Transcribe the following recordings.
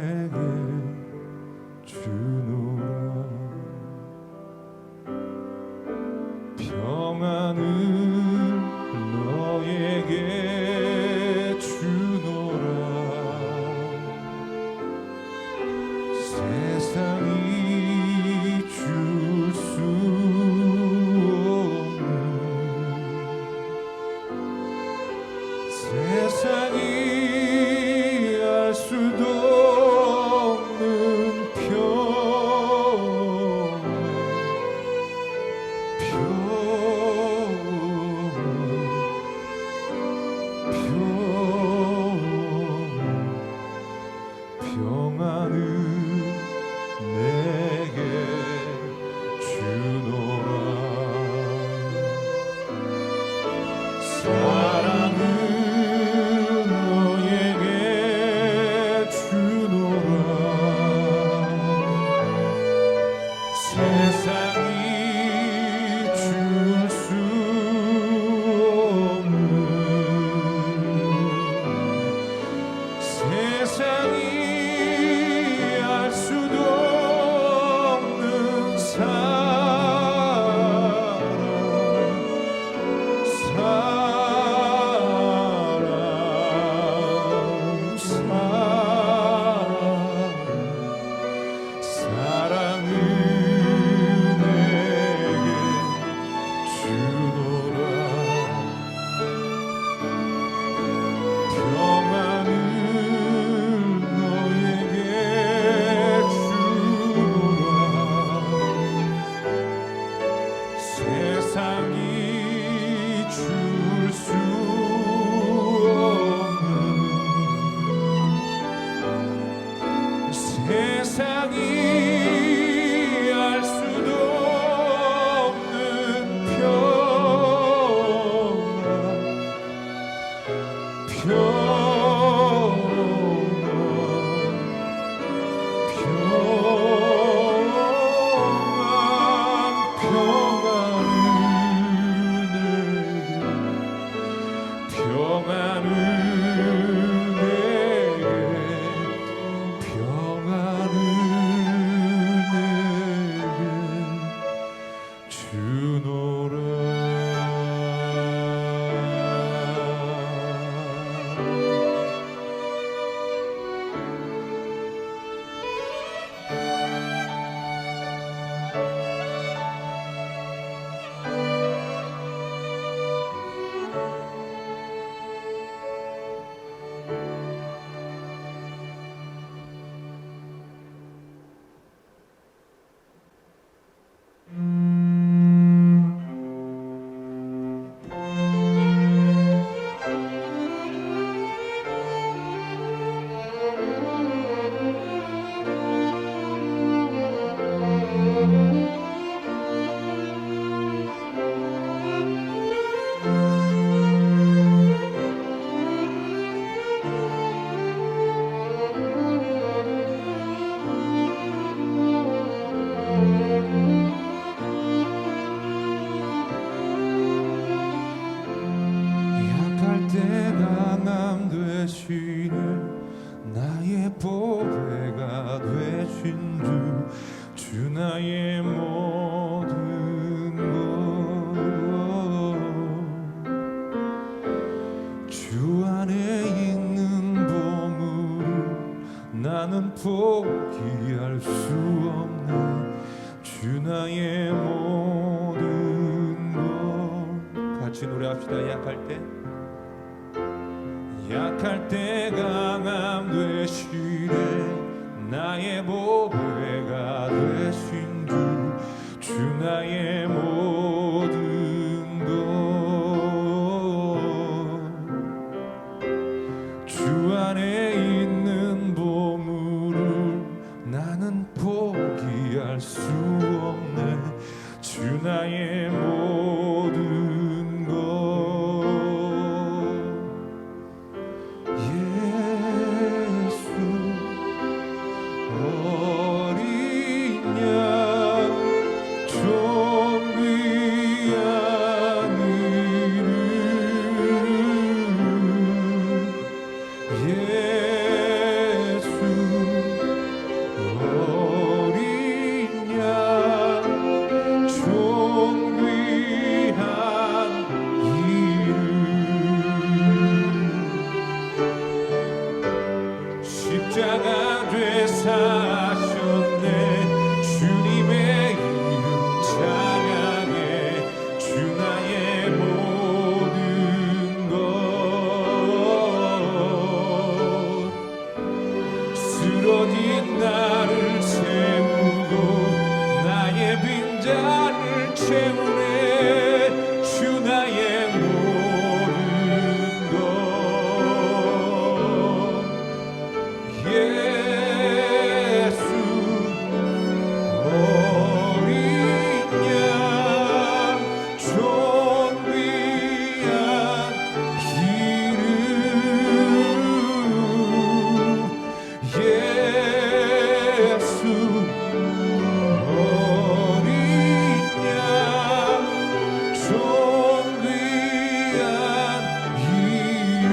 내게 주노라. 평안을 너에게 주노라. 세상이 줄 수 없는, 세상이 알 수도 없는 평안을 내게 주노라. 사랑을 너에게 주노라. 세상이 줄 수 없는, 세상이 알 수도 없는 사랑을 내게 주노라. 평안을 너에게 주노라. 세상이 줄 수 없는, 세상이 알 수도 없는 평안을 내게 주노라. 강함 되시네. 나의 보배가 되신 주 나의 모든 것. 주 안에 있는 보물을 나는 포기할 수 없네. 주 나의 모든 것. 같이 노래합시다. 약할 때 강함 되시네. 나의 보배가 되신 주 나의 모든 것. 주 안에 있는 보물을 나는 포기할 수 없네. 주 나의 모든 것. 예수, 쓰러진 나를 세우고 나의 빈잔을 채우네. 주 나의 모든 것 예수 어린 양 존귀한 기름 예수 어린 양 존귀한 이름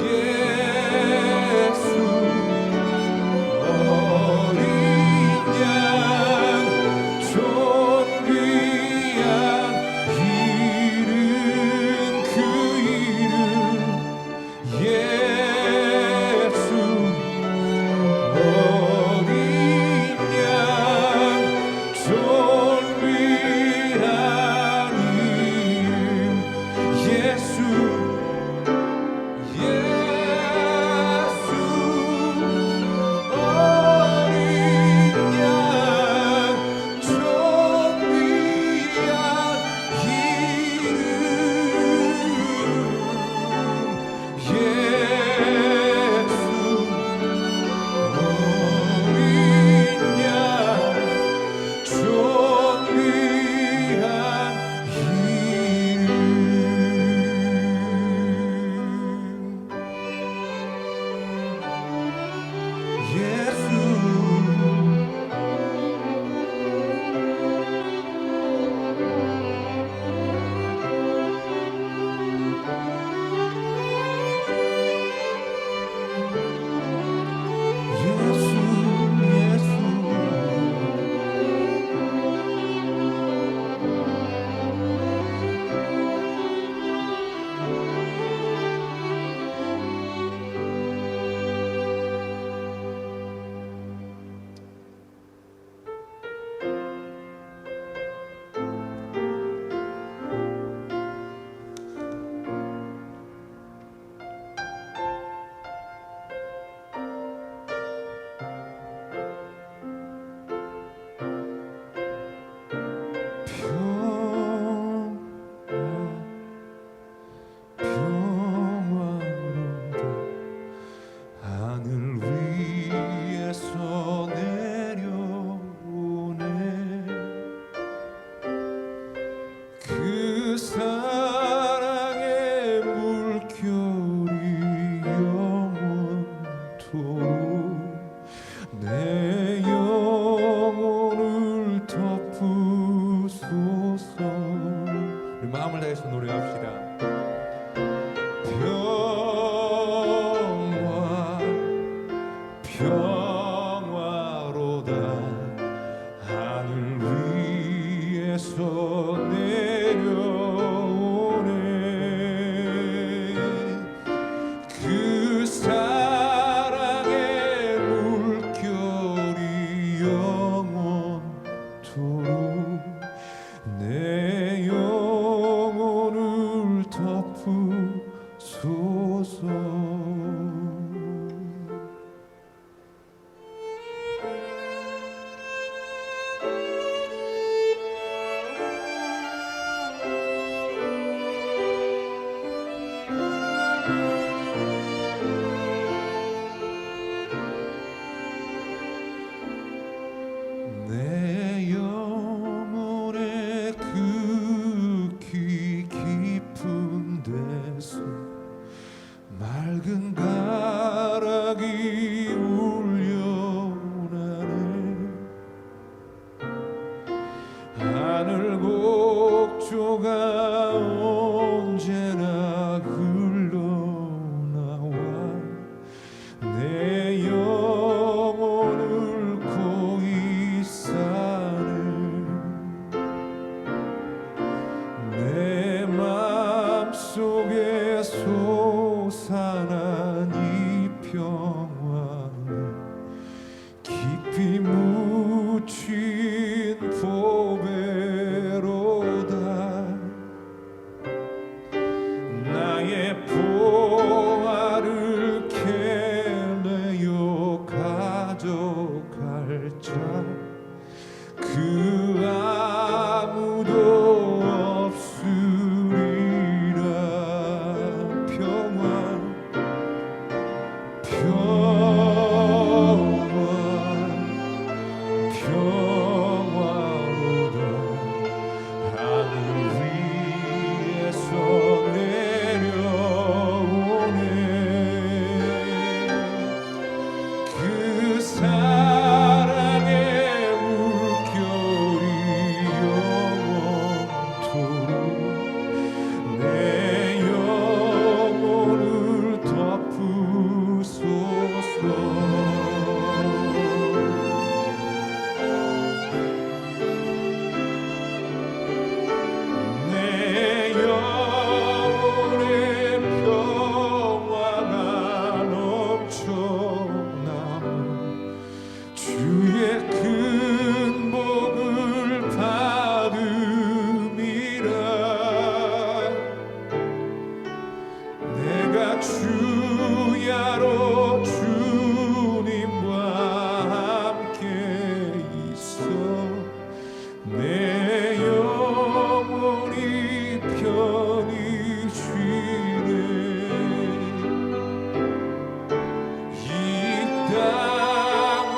예수 어린 양 존귀한 이름 그 이름 예수 어린 양 존귀한 이름 예수 예수 어린 양 존귀한 이름 예수 어린 양 존귀한 이름 예수 평화로다 하늘 위에서 내려오네. 그 사랑의 물결이 영원토록 내 영혼을 덮으소서. 우리 마음을 다해서 노래합시다. 평화로다 하늘 위에서 내려오네. 그 사랑의 물결이 영원토록 내 영혼을 덮으소서. 내 영혼의 그 귀 깊은 데서 맑은 가락이 울려오네. 하늘 곡조가 언제나 흘러나와 내 영혼을 고이 싸는 내 맘속에 솟아난 이 평화는 깊이 묻힌 보배로다. 나의 보화를 평화로다 하늘 위에서 내려오네 그 사랑의 물결이 영원토록 내 영혼을 덮으소서 내 영혼의 평화가 넘쳐나는 주의 큰 복을 받음이라 내가 주야로 주님과 함께 있어 내 영혼이 편히 쉬네 이 땅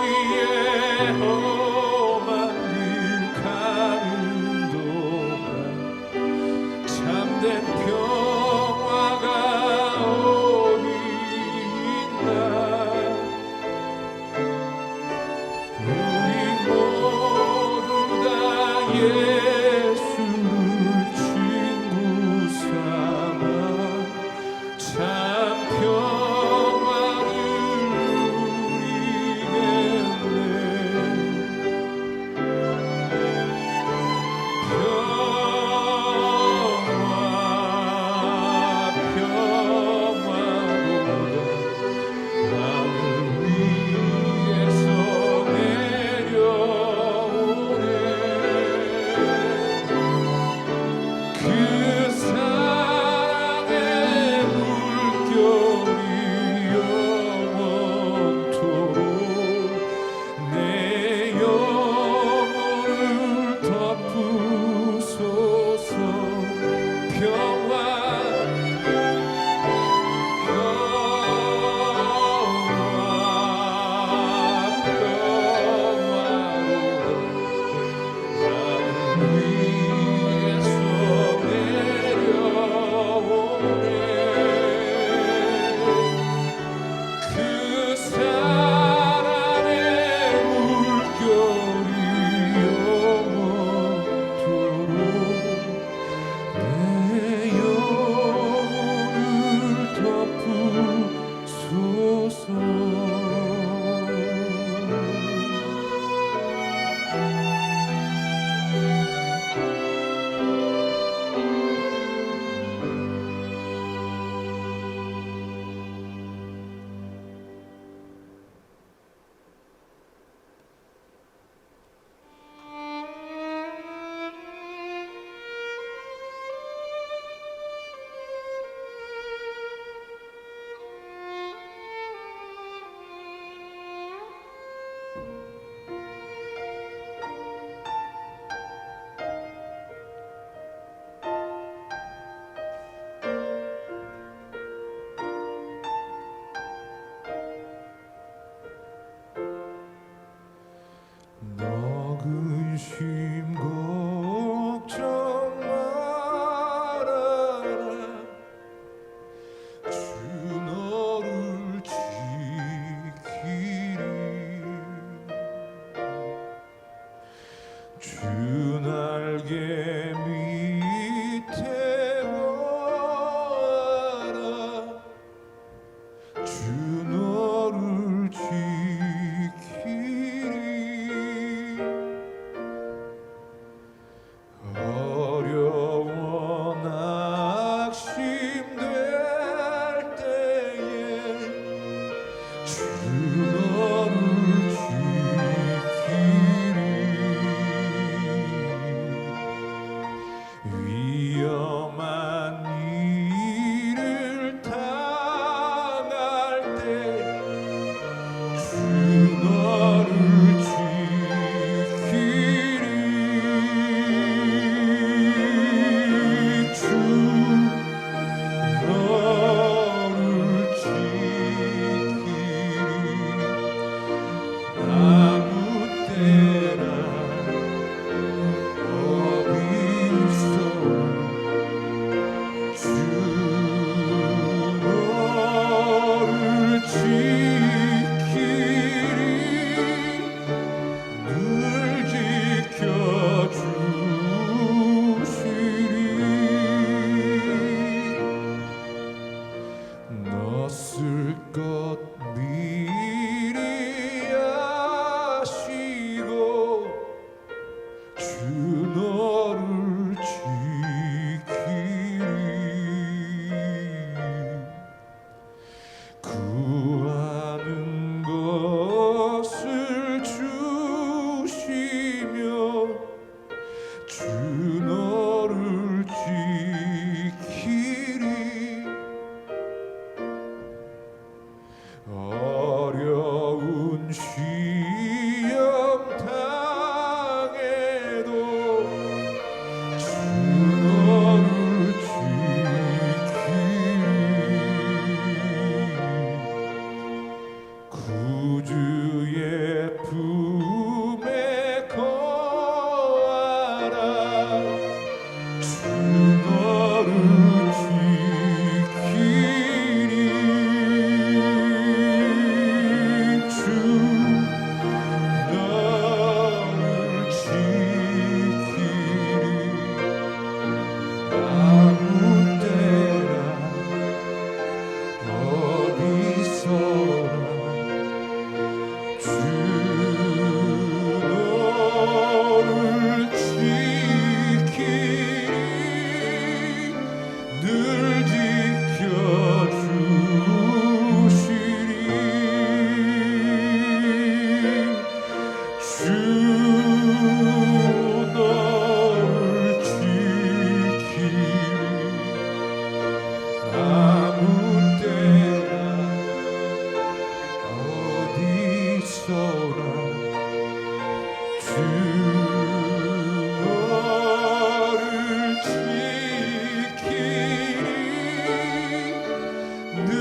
위에 험한 길 가는 동안 참된 평화가 어디 있나 우리 모두 다 예수를 친구 삼아 참 평화를 누리겠네 평화로다 하늘 위에서 내려오네 그 사랑의 물결이 영원토록 내 영혼을 덮으소서 평화 위에서 내려오네 그 사랑의 물결이 영원토록 내 영혼을 덮으소서 것 미리 아시고 주 너를 지키리 구하는 것을 주시며 주 너를 지키리 어려운 시험 당해도 주 너를 지키리 구주의 품에 거하라 주 너를 지키리 주 너를 지키리 아무 때나 어디서나 주 너를 지키리 늘 지켜주시리 주 너를 지키리 아무 때나 어디서나 주 너를 지키리 늘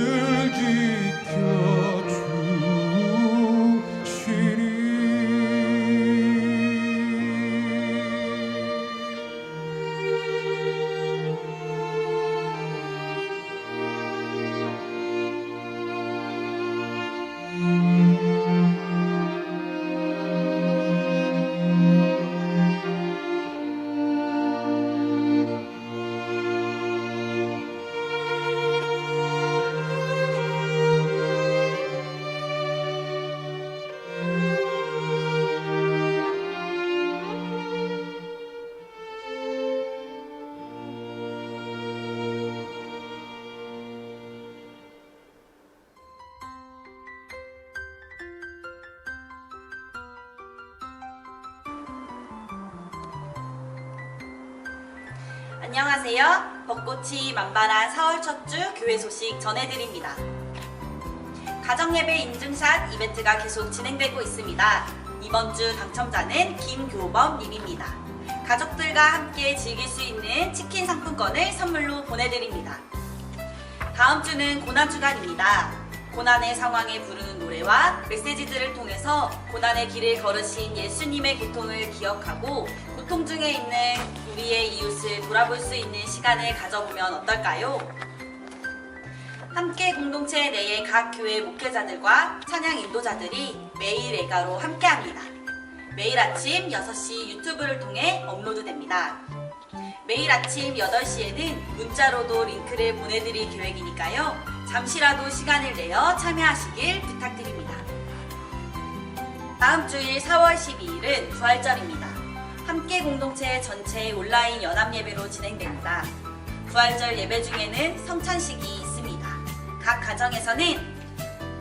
안녕하세요. 벚꽃이 만발한 4월 첫 주 교회 소식 전해드립니다. 가정예배 인증샷 이벤트가 계속 진행되고 있습니다. 이번 주 당첨자는 김교범 님입니다. 가족들과 함께 즐길 수 있는 치킨 상품권을 선물로 보내드립니다. 다음 주는 고난주간입니다. 고난의 상황에 부르는 노래와 메시지들을 통해서 고난의 길을 걸으신 예수님의 고통을 기억하고 고통 중에 있는 우리의 이웃을 돌아볼 수 있는 시간을 가져보면 어떨까요? 함께 공동체 내의 각 교회 목회자들과 찬양 인도자들이 매일 애가로 함께합니다. 매일 아침 6시 유튜브를 통해 업로드됩니다. 매일 아침 8시에는 문자로도 링크를 보내드릴 계획이니까요. 잠시라도 시간을 내어 참여하시길 부탁드립니다. 다음 주일 4월 12일은 부활절입니다. 함께 공동체 전체 온라인 연합 예배로 진행됩니다. 부활절 예배 중에는 성찬식이 있습니다. 각 가정에서는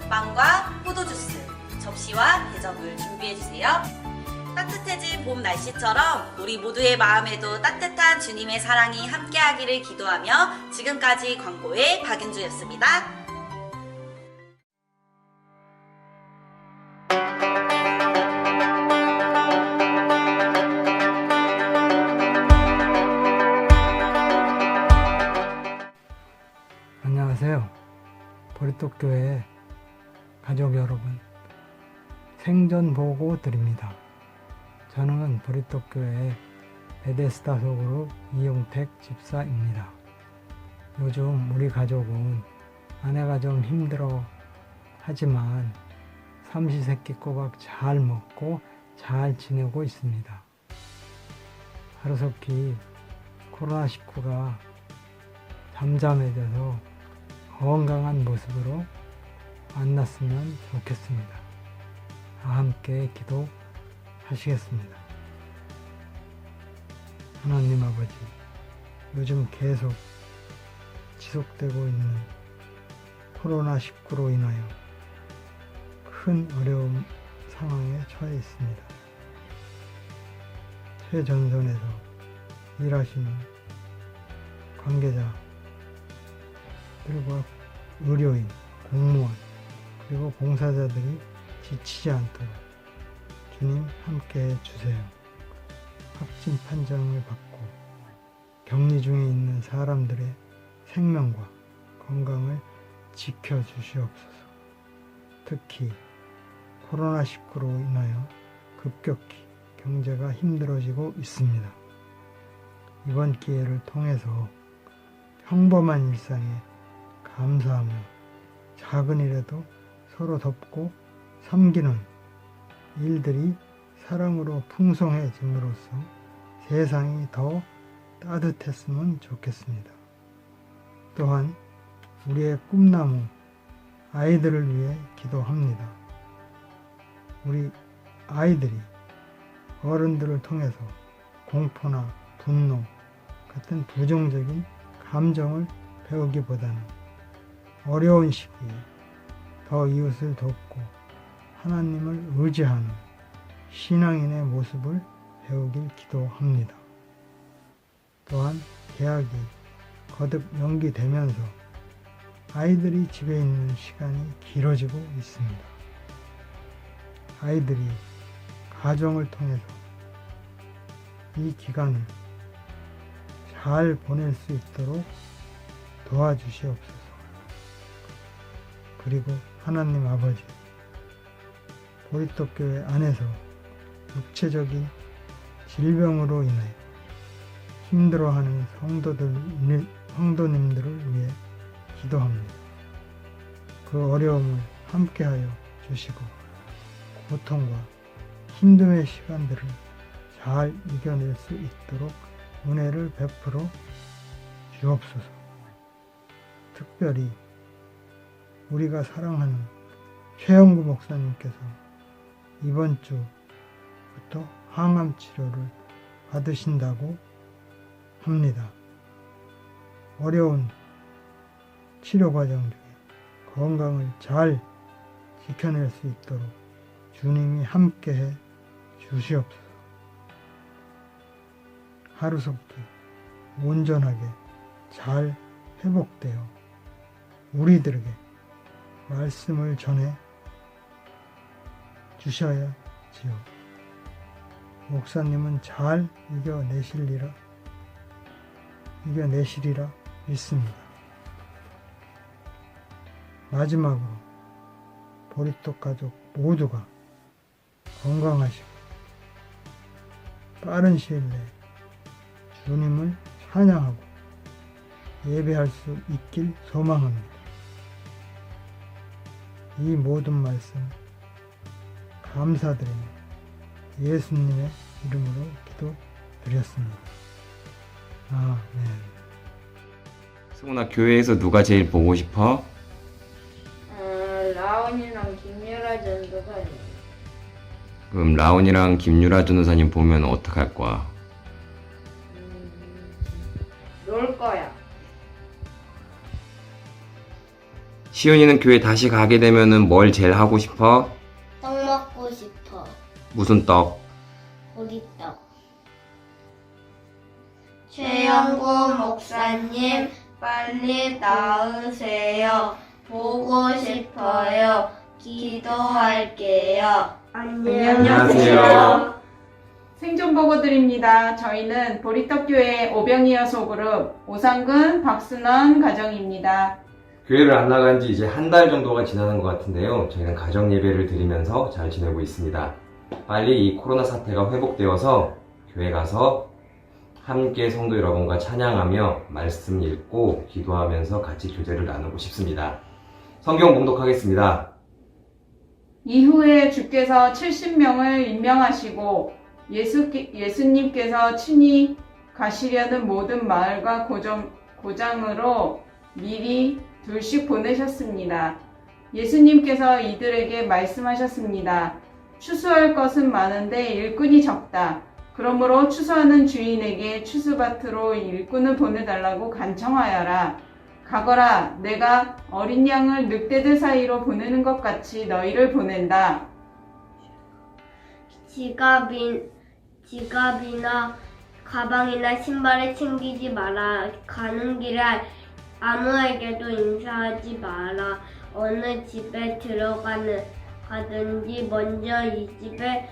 빵과 포도주스, 접시와 대접을 준비해주세요. 따뜻해진 봄 날씨처럼 우리 모두의 마음에도 따뜻한 주님의 사랑이 함께하기를 기도하며 지금까지 광고의 박윤주였습니다. 안녕하세요. 보리떡교회 가족 여러분, 생전 보고 드립니다. 저는 보리떡교회 베데스다 소그룹 이용택 집사입니다. 요즘 우리 가족은 아내가 좀 힘들어 하지만 삼시세끼 꼬박 잘 먹고 잘 지내고 있습니다. 하루속히 코로나19가 잠잠해져서 건강한 모습으로 만났으면 좋겠습니다. 다 함께 기도하시겠습니다. 하나님 아버지, 요즘 계속 지속되고 있는 코로나19로 인하여 큰 어려움 상황에 처해 있습니다. 최전선에서 일하시는 관계자들과 의료인, 공무원, 그리고 봉사자들이 지치지 않도록 주님 함께 해주세요. 확진 판정을 받고 격리 중에 있는 사람들의 생명과 건강을 지켜주시옵소서. 특히 코로나19로 인하여 급격히 경제가 힘들어지고 있습니다. 이번 기회를 통해서 평범한 일상에 감사하며 작은 일에도 서로 돕고 섬기는 일들이 사랑으로 풍성해짐으로써 세상이 더 따뜻했으면 좋겠습니다. 또한 우리의 꿈나무 아이들을 위해 기도합니다. 우리 아이들이 어른들을 통해서 공포나 분노 같은 부정적인 감정을 배우기보다는 어려운 시기에 더 이웃을 돕고 하나님을 의지하는 신앙인의 모습을 배우길 기도합니다. 또한 개학이 거듭 연기되면서 아이들이 집에 있는 시간이 길어지고 있습니다. 아이들이 가정을 통해서 이 기간을 잘 보낼 수 있도록 도와주시옵소서. 그리고 하나님 아버지, 보리떡교회 안에서 육체적인 질병으로 인해 힘들어하는 성도님들을 위해 기도합니다. 그 어려움을 함께하여 주시고 고통과 힘듦의 시간들을 잘 이겨낼 수 있도록 은혜를 베풀어 주옵소서. 특별히 우리가 사랑하는 최영구 목사님께서 이번 주부터 항암 치료를 받으신다고 합니다. 어려운 치료 과정 중에 건강을 잘 지켜낼 수 있도록 주님이 함께해 주시옵소서. 하루속히 온전하게 잘 회복되어 우리들에게 말씀을 전해 주셔야지요. 목사님은 잘 이겨내시리라 믿습니다. 마지막으로 보리떡 가족 모두가 건강하시고 빠른 시일 내에 주님을 찬양하고 예배할 수 있길 소망합니다. 이 모든 말씀 감사드리며 예수님의 이름으로 기도드렸습니다. 아멘. 승훈아, 교회에서 누가 제일 보고 싶어? 라온이랑 김유라 전도사님. 그럼 라온이랑 김유라 전도사님 보면 어떡할 거야? 놀 거야. 시윤이는 교회 다시 가게 되면은 뭘 제일 하고 싶어? 떡 먹고 싶어. 무슨 떡? 보리떡. 최영구 목사님, 빨리 나으세요. 보고 싶어요. 기도할게요. 안녕하세요. 생존 보고 드립니다. 저희는 보리떡교회 오병이어 소그룹 오상근 박순원 가정입니다. 교회를 안 나간 지 이제 한 달 정도가 지나는 것 같은데요. 저희는 가정 예배를 드리면서 잘 지내고 있습니다. 빨리 이 코로나 사태가 회복되어서 교회 가서 함께 성도 여러분과 찬양하며 말씀 읽고 기도하면서 같이 교제를 나누고 싶습니다. 성경 봉독하겠습니다. 이후에 주께서 70명을 임명하시고 예수님께서 친히 가시려는 모든 마을과 고장으로 미리 둘씩 보내셨습니다. 예수님께서 이들에게 말씀하셨습니다. 추수할 것은 많은데 일꾼이 적다. 그러므로 추수하는 주인에게 추수밭으로 일꾼을 보내달라고 간청하여라. 가거라. 내가 어린 양을 늑대들 사이로 보내는 것 같이 너희를 보낸다. 지갑이나 가방이나 신발을 챙기지 마라. 가는 길에 아무에게도 인사하지 마라. 어느 집에 가든지 먼저 이 집에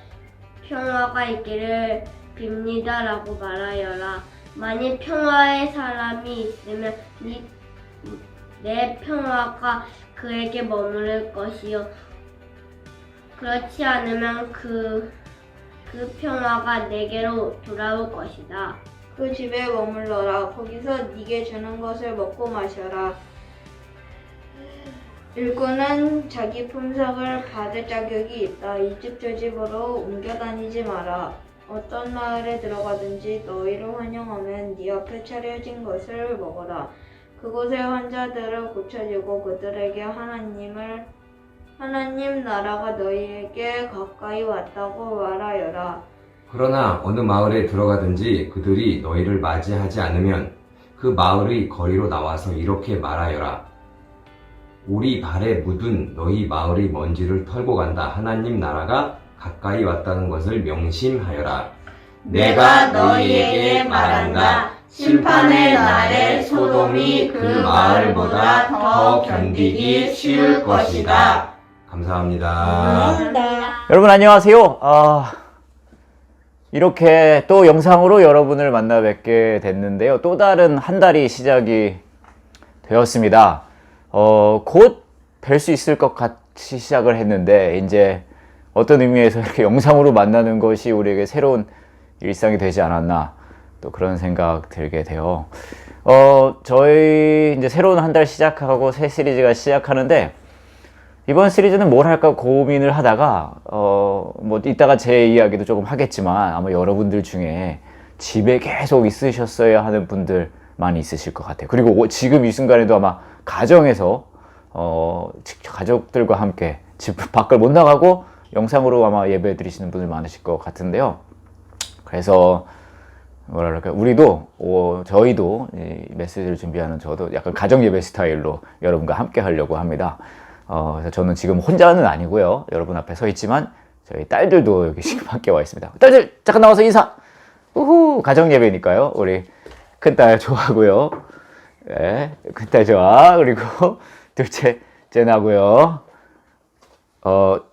평화가 있기를 빕니다라고 말하여라. 만일 평화의 사람이 있으면 내 평화가 그에게 머무를 것이요. 그렇지 않으면 그 평화가 내게로 돌아올 것이다. 그 집에 머물러라. 거기서 네게 주는 것을 먹고 마셔라. 일꾼은 자기 품삯을 받을 자격이 있다. 이 집 저 집으로 옮겨 다니지 마라. 어떤 마을에 들어가든지 너희를 환영하면 네 앞에 차려진 것을 먹어라. 그곳의 환자들을 고쳐주고 그들에게 하나님 나라가 너희에게 가까이 왔다고 말하여라. 그러나 어느 마을에 들어가든지 그들이 너희를 맞이하지 않으면 그 마을의 거리로 나와서 이렇게 말하여라. 우리 발에 묻은 너희 마을의 먼지를 털고 간다. 하나님 나라가 가까이 왔다는 것을 명심하여라. 내가 너희에게 말한다. 심판의 날에 소돔이 그 마을보다 더 견디기 쉬울 것이다. 감사합니다. 여러분 안녕하세요. 이렇게 또 영상으로 여러분을 만나 뵙게 됐는데요. 또 다른 한 달이 시작이 되었습니다. 곧 뵐 수 있을 것 같이 시작을 했는데 이제 어떤 의미에서 이렇게 영상으로 만나는 것이 우리에게 새로운 일상이 되지 않았나 또 그런 생각 들게 돼요. 저희 이제 새로운 한 달 시작하고 새 시리즈가 시작하는데 이번 시리즈는 뭘 할까 고민을 하다가 뭐 이따가 제 이야기도 조금 하겠지만 아마 여러분들 중에 집에 계속 있으셨어야 하는 분들 많이 있으실 것 같아요. 그리고 지금 이 순간에도 아마 가정에서 가족들과 함께 집 밖을 못 나가고 영상으로 아마 예배 드리시는 분들 많으실 것 같은데요. 그래서 뭐랄까 우리도 저희도 이 메시지를 준비하는 저도 약간 가정 예배 스타일로 여러분과 함께 하려고 합니다. 그래서 저는 지금 혼자는 아니고요. 여러분 앞에 서 있지만 저희 딸들도 여기 지금 함께 와 있습니다. 딸들 잠깐 나와서 인사. 우후 가정 예배니까요. 우리 큰딸 좋아하고요. 네, 큰딸 좋아. 그리고 둘째 쟤나고요.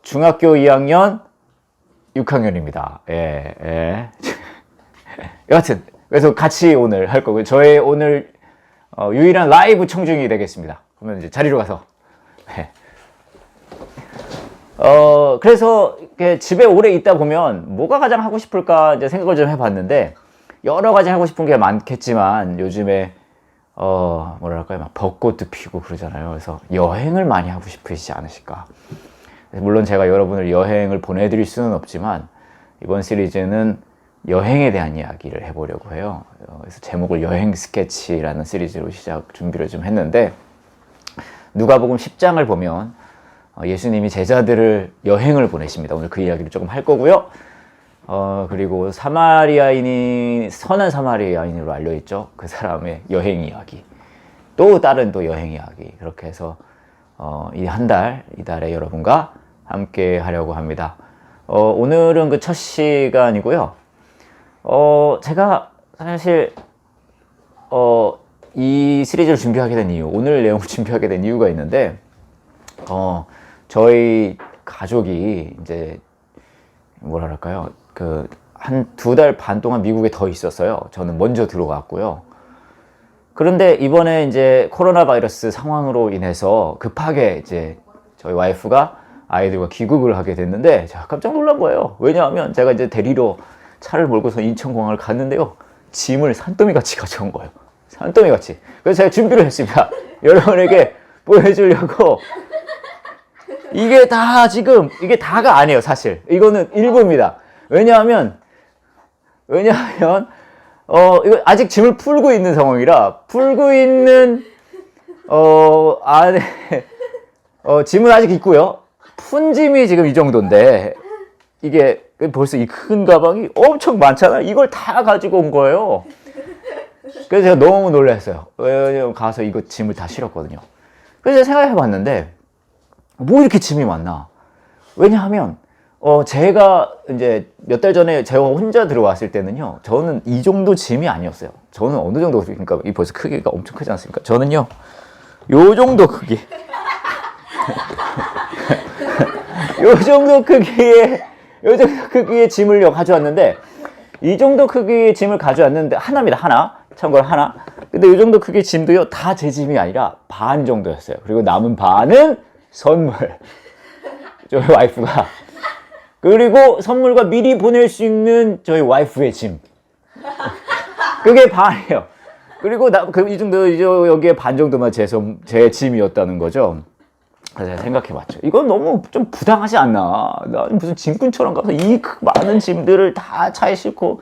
중학교 2학년 6학년입니다. 예. 여하튼 그래서 같이 오늘 할 거고요. 저의 오늘 유일한 라이브 청중이 되겠습니다. 그러면 이제 자리로 가서. 네. 그래서 집에 오래 있다 보면 뭐가 가장 하고 싶을까 이제 생각을 좀 해봤는데 여러 가지 하고 싶은 게 많겠지만 요즘에 뭐랄까요 막 벚꽃도 피고 그러잖아요. 그래서 여행을 많이 하고 싶으시지 않으실까. 물론 제가 여러분을 여행을 보내드릴 수는 없지만 이번 시리즈는 여행에 대한 이야기를 해보려고 해요. 그래서 제목을 여행 스케치라는 시리즈로 준비를 좀 했는데 누가복음 10장을 보면 예수님이 제자들을 여행을 보내십니다. 오늘 그 이야기를 조금 할 거고요. 그리고 사마리아인이 선한 사마리아인으로 알려있죠. 그 사람의 여행 이야기. 또 다른 또 여행 이야기. 그렇게 해서 이 달에 여러분과 함께 하려고 합니다. 오늘은 그 첫 시간이고요. 제가 사실 이 시리즈를 준비하게 된 이유, 오늘 내용을 준비하게 된 이유가 있는데 저희 가족이 이제 뭐랄까요 한 2달 반 동안 미국에 더 있었어요. 저는 먼저 들어갔고요. 그런데 이번에 이제 코로나 바이러스 상황으로 인해서 급하게 이제 저희 와이프가 아이들과 귀국을 하게 됐는데 제가 깜짝 놀란 거예요. 왜냐하면 제가 이제 데리러 차를 몰고서 인천공항을 갔는데요. 짐을 산더미 같이 가져온 거예요. 산더미 같이. 그래서 제가 준비를 했습니다. 여러분에게 보여주려고. 이게 다가 아니에요, 사실. 이거는 일부입니다. 왜냐하면 이거 아직 짐을 풀고 있는 상황이라, 풀고 있는, 안에, 짐은 아직 있고요. 푼 짐이 지금 이 정도인데 이게 벌써 이 큰 가방이 엄청 많잖아요. 이걸 다 가지고 온 거예요. 그래서 제가 너무 놀랐어요. 왜냐면 가서 이거 짐을 다 실었거든요. 그래서 제가 생각해 봤는데 뭐 이렇게 짐이 많나? 왜냐하면 제가 이제 몇 달 전에 제가 혼자 들어왔을 때는요, 저는 이 정도 짐이 아니었어요. 저는 어느 정도, 그러니까 이 벌써 크기가 엄청 크지 않습니까? 저는요, 요 정도 크기. 요 정도 크기의 짐을 가져왔는데, 이 정도 크기의 짐을 가져왔는데, 하나입니다, 하나. 참고로 하나. 근데 이 정도 크기의 짐도요, 다 제 짐이 아니라 반 정도였어요. 그리고 남은 반은 선물. 저희 와이프가. 그리고 선물과 미리 보낼 수 있는 저희 와이프의 짐. 그게 반이에요. 그리고 이 정도, 여기에 반 정도만 제 짐이었다는 거죠. 그래서 제가 생각해 봤죠. 이건 너무 좀 부당하지 않나. 난 무슨 짐꾼처럼 가서 이 많은 짐들을 다 차에 싣고.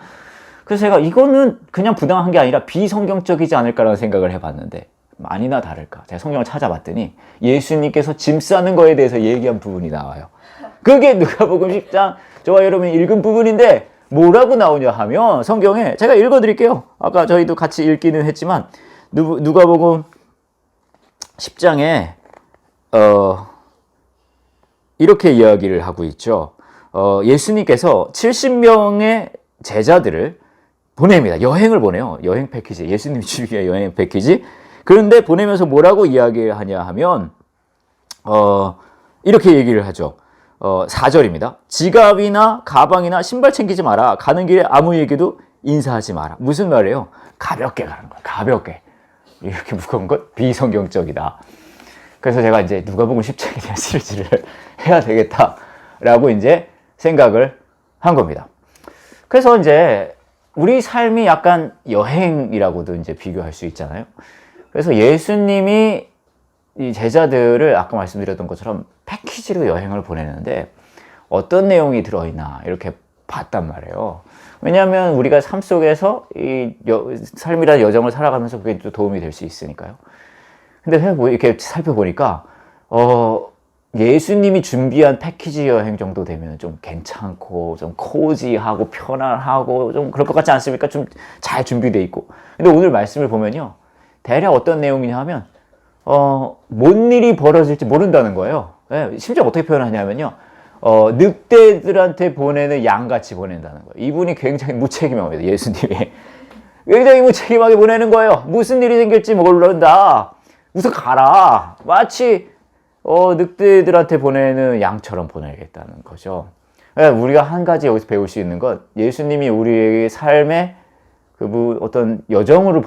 그래서 제가 이거는 그냥 부당한 게 아니라 비성경적이지 않을까라는 생각을 해봤는데, 아니나 다를까. 제가 성경을 찾아봤더니 예수님께서 짐 싸는 거에 대해서 얘기한 부분이 나와요. 그게 누가복음 10장, 저와 여러분이 읽은 부분인데 뭐라고 나오냐 하면, 성경에 제가 읽어드릴게요. 아까 저희도 같이 읽기는 했지만 누가복음 10장에 이렇게 이야기를 하고 있죠. 예수님께서 70명의 제자들을 보냅니다. 여행을 보내요. 여행 패키지. 예수님이 주기의 여행 패키지. 그런데 보내면서 뭐라고 이야기를 하냐 하면 이렇게 얘기를 하죠. 4절입니다. 지갑이나 가방이나 신발 챙기지 마라. 가는 길에 아무에게도 인사하지 마라. 무슨 말이에요? 가볍게 가는 거야. 가볍게. 이렇게 무거운 것 비성경적이다. 그래서 제가 이제 누가복음 10장에 대한 시리즈를 해야 되겠다라고 이제 생각을 한 겁니다. 그래서 이제 우리 삶이 약간 여행이라고도 이제 비교할 수 있잖아요. 그래서 예수님이 이 제자들을 아까 말씀드렸던 것처럼 패키지로 여행을 보내는데 어떤 내용이 들어있나 이렇게 봤단 말이에요. 왜냐하면 우리가 삶 속에서 이 삶이라는 여정을 살아가면서 그게 또 도움이 될 수 있으니까요. 근데 이렇게 살펴보니까 예수님이 준비한 패키지 여행 정도 되면 좀 괜찮고 좀 코지하고 편안하고 좀 그럴 것 같지 않습니까? 좀 잘 준비되어 있고. 근데 오늘 말씀을 보면요, 대략 어떤 내용이냐 하면 뭔 일이 벌어질지 모른다는 거예요. 네, 심지어 어떻게 표현하냐면요, 늑대들한테 보내는 양같이 보낸다는 거예요. 이분이 굉장히 무책임합니다. 예수님이 굉장히 무책임하게 보내는 거예요. 무슨 일이 생길지 모른다. 우선 가라. 마치 늑대들한테 보내는 양처럼 보내겠다는 거죠. 우리가 한 가지 여기서 배울 수 있는 건, 예수님이 우리에게 삶의 어떤 여정으로